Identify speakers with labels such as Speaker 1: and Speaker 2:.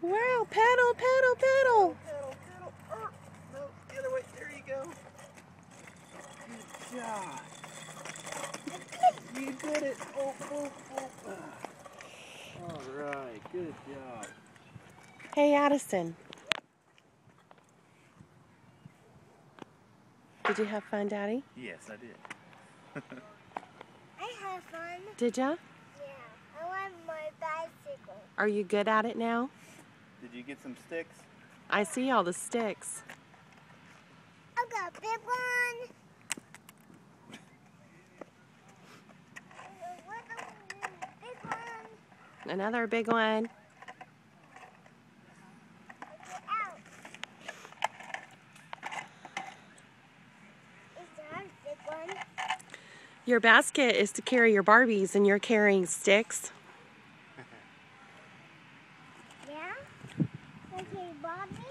Speaker 1: Wow, paddle, paddle, paddle.
Speaker 2: Paddle, paddle. Oh, no, the other way. There you go. Good job. You did it. Oh, oh, oh. All right, good job.
Speaker 1: Hey, Addison. Did you have fun, Daddy?
Speaker 2: Yes, I did.
Speaker 3: I had fun.
Speaker 1: Did ya?
Speaker 3: Yeah, I want my bicycle.
Speaker 1: Are you good at it now?
Speaker 2: Did you get some sticks?
Speaker 1: I see all the sticks.
Speaker 3: I got a big one. Big one.
Speaker 1: Another big one.
Speaker 3: Out. Is that a big one?
Speaker 1: Your basket is to carry your Barbies and you're carrying sticks.
Speaker 3: Yeah? Okay, Bobby.